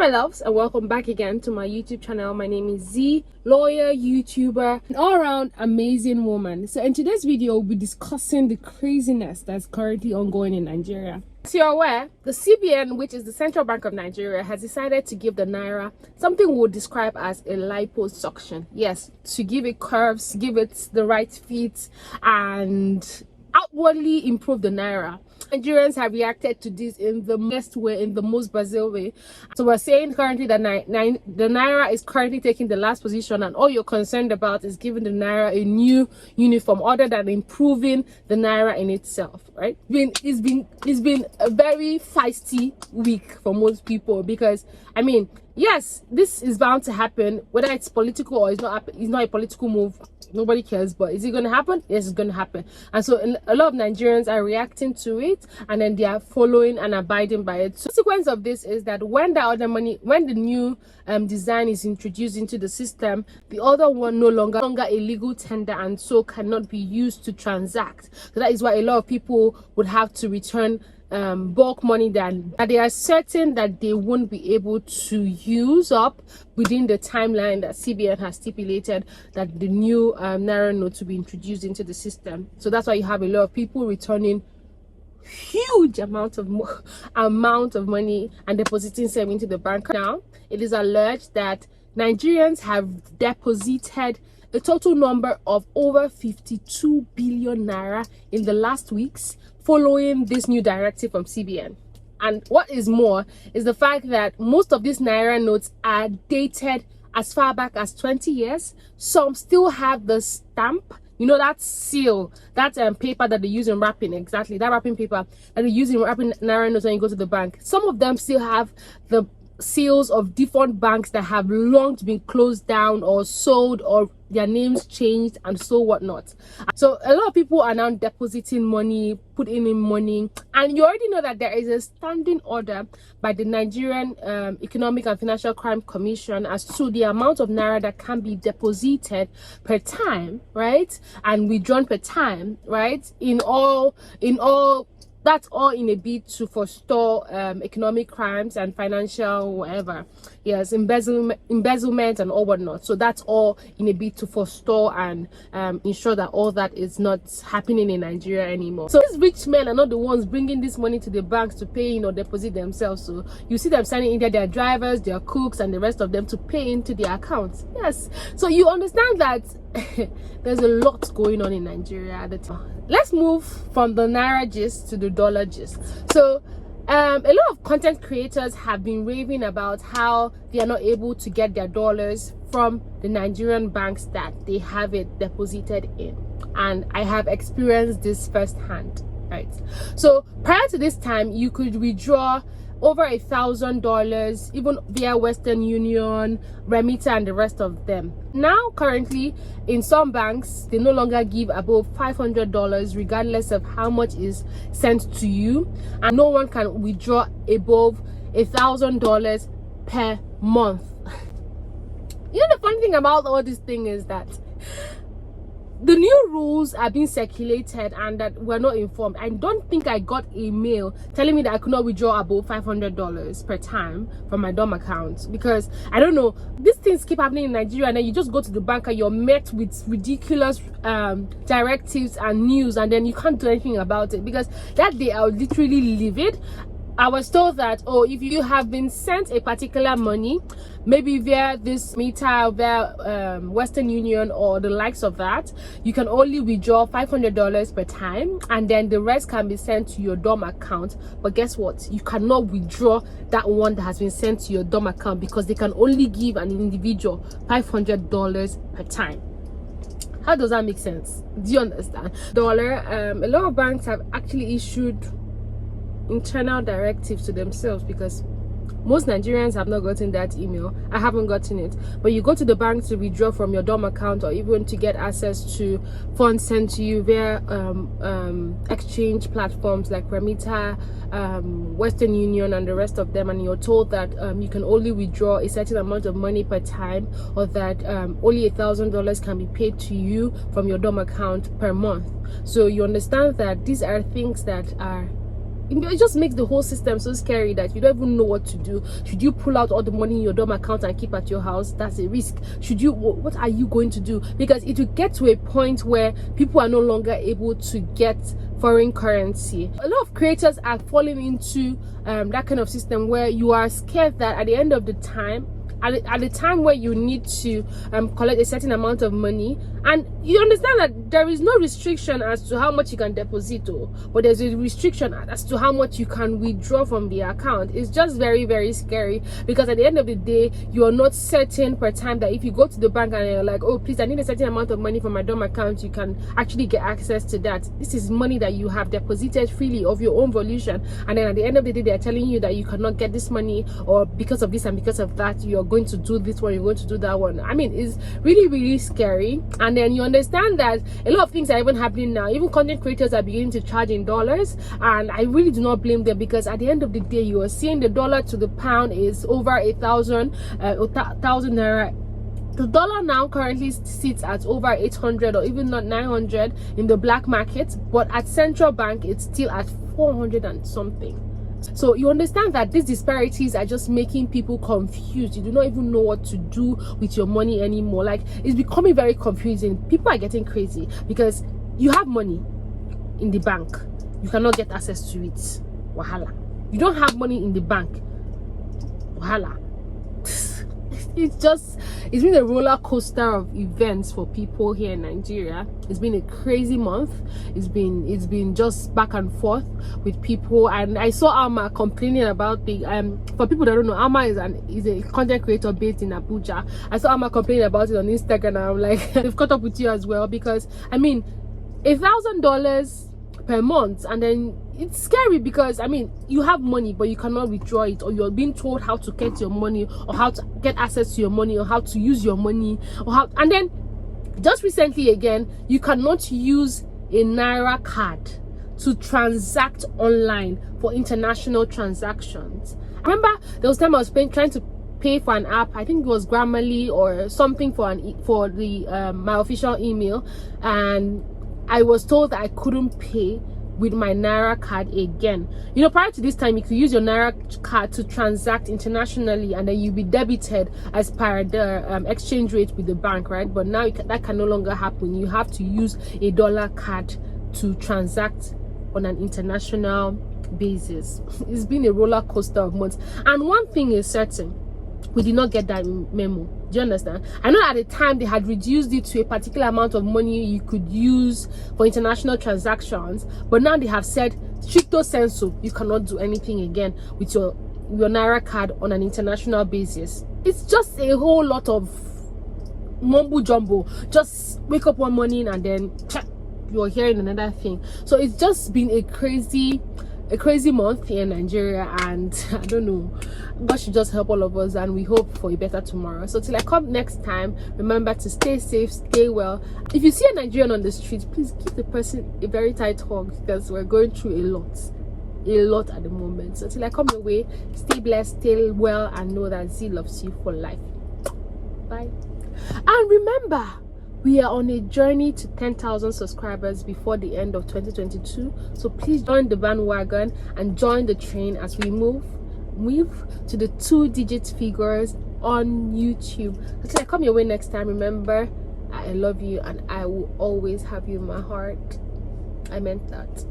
my loves, and welcome back again to my YouTube channel. My name is Z, lawyer, YouTuber, an all-around amazing woman. So in today's video, we'll be discussing the craziness that's currently ongoing in Nigeria. As you're aware, the CBN, which is the Central Bank of Nigeria, has decided to give the Naira something we'll describe as a liposuction. Yes, to give it curves, give it the right fit, and outwardly improve the Naira. Nigerians have reacted to this in the best way, in the most Brazil way. So we're saying currently that the Naira is currently taking the last position, and all you're concerned about is giving the Naira a new uniform other than improving the Naira in itself, right? It's been a very feisty week for most people, because I mean, yes, this is bound to happen, whether it's political or it's not a political move. Nobody cares, but is it going to happen? Yes, it's going to happen. And so a lot of Nigerians are reacting to it, and then they are following and abiding by it. So the consequence of this is that when the new design is introduced into the system, the other one no longer a legal tender, and so cannot be used to transact. So that is why a lot of people would have to return bulk money that they are certain that they won't be able to use up within the timeline that CBN has stipulated that the new Naira note to be introduced into the system. So that's why you have a lot of people returning huge amount of money and depositing them into the bank. Now it is alleged that Nigerians have deposited a total number of over 52 billion naira in the last weeks following this new directive from CBN. And what is more is the fact that most of these Naira notes are dated as far back as 20 years. Some still have the stamp, you know, that seal, that paper that they use in wrapping, exactly, that wrapping paper that they use in wrapping Naira notes when you go to the bank. Some of them still have the seals of different banks that have long been closed down or sold, or their names changed and so whatnot. So a lot of people are now depositing money, putting in money, and you already know that there is a standing order by the Nigerian Economic and Financial Crime Commission as to the amount of Naira that can be deposited per time, right, and withdrawn per time, right, in all that's all in a bid to forestall economic crimes and financial whatever, yes, embezzlement and all whatnot. So that's all in a bid to forestall and ensure that all that is not happening in Nigeria anymore. So these rich men are not the ones bringing this money to the banks to pay in or deposit themselves. So you see them sending in their drivers, their cooks, and the rest of them to pay into their accounts. Yes, so you understand that there's a lot going on in Nigeria at the time. Let's move from the Naira gist to the dollar gist. So a lot of content creators have been raving about how they are not able to get their dollars from the Nigerian banks that they have it deposited in, and I have experienced this firsthand, right? So prior to this time, you could withdraw over $1,000 even via Western Union, Remita, and the rest of them. Now currently in some banks, they no longer give above $500 regardless of how much is sent to you, and no one can withdraw above $1,000 per month. You know, the funny thing about all this thing is that the new rules are being circulated and that we're not informed. I don't think I got a mail telling me that I could not withdraw above $500 per time from my DOM account, because I don't know, these things keep happening in Nigeria, and then you just go to the bank and you're met with ridiculous directives and news, and then you can't do anything about it. Because that day I was literally livid. I was told that, oh, if you have been sent a particular money, maybe via this Meta, via Western Union or the likes of that, you can only withdraw $500 per time, and then the rest can be sent to your DOM account. But guess what? You cannot withdraw that one that has been sent to your DOM account, because they can only give an individual $500 per time. How does that make sense? Do you understand? A lot of banks have actually issued internal directives to themselves, because most Nigerians have not gotten that email. I haven't gotten it, but you go to the bank to withdraw from your DOM account, or even to get access to funds sent to you via exchange platforms like Remita, Western Union, and the rest of them, and you're told that you can only withdraw a certain amount of money per time, or that only $1,000 can be paid to you from your DOM account per month. So you understand that these are things that are it just makes the whole system so scary that you don't even know what to do. Should you pull out all the money in your dorm account and keep at your house? That's a risk. Should you, what are you going to do? Because it will get to a point where people are no longer able to get foreign currency. A lot of creators are falling into that kind of system where you are scared that at the end of the time, at the time where you need to collect a certain amount of money, and you understand that there is no restriction as to how much you can deposit, but there's a restriction as to how much you can withdraw from the account. It's just very, very scary, because at the end of the day, you are not certain per time that if you go to the bank and you're like, oh please, I need a certain amount of money from my dorm account, you can actually get access to that. This is money that you have deposited freely of your own volition, and then at the end of the day, they're telling you that you cannot get this money, or because of this and because of that, you're going to do this one, you're going to do that one. I mean, it's really, really scary. And then you understand that a lot of things are even happening now. Even content creators are beginning to charge in dollars, and I really do not blame them, because at the end of the day, you are seeing the dollar to the pound is over 1,000 naira. The dollar now currently sits at over 800 or even not 900 in the black market, but at central bank it's still at 400 and something. So you understand that these disparities are just making people confused. You do not even know what to do with your money anymore. Like, it's becoming very confusing. People are getting crazy because you have money in the bank, you cannot get access to it. Wahala. You don't have money in the bank. Wahala. It's been a roller coaster of events for people here in Nigeria. It's been a crazy month. It's been just back and forth with people, and I saw Alma complaining about the for people that don't know, Alma is a content creator based in Abuja. I saw Alma complaining about it on Instagram, and I'm like, they've caught up with you as well, because I mean, $1,000 per month, and then it's scary because I mean, you have money but you cannot withdraw it, or you're being told how to get your money, or how to get access to your money, or how to use your money, or how. And then just recently again, you cannot use a Naira card to transact online for international transactions. I remember there was time I was trying to pay for an app, I think it was Grammarly or something, for my official email, and I was told that I couldn't pay with my Naira card again. You know, prior to this time, you could use your Naira card to transact internationally, and then you'll be debited as per the exchange rate with the bank, right? But now that can no longer happen. You have to use a dollar card to transact on an international basis. It's been a roller coaster of months, and one thing is certain: we did not get that memo. Do you understand? I know at the time they had reduced it to a particular amount of money you could use for international transactions, but now they have said stricto sensu, you cannot do anything again with your Naira card on an international basis. It's just a whole lot of mumbo jumbo. Just wake up one morning and then you're hearing another thing. So it's just been a crazy month here in Nigeria, and I don't know, God should just help all of us, and we hope for a better tomorrow. So till I come next time, remember to stay safe, stay well. If you see a Nigerian on the street, please give the person a very tight hug, because we're going through a lot at the moment. So till I come your way, stay blessed, stay well, and know that Z loves you for life. Bye. And remember, we are on a journey to 10,000 subscribers before the end of 2022. So please join the bandwagon and join the train as we move to the 2-digit figures on YouTube. Until I come your way next time, remember, I love you and I will always have you in my heart. I meant that.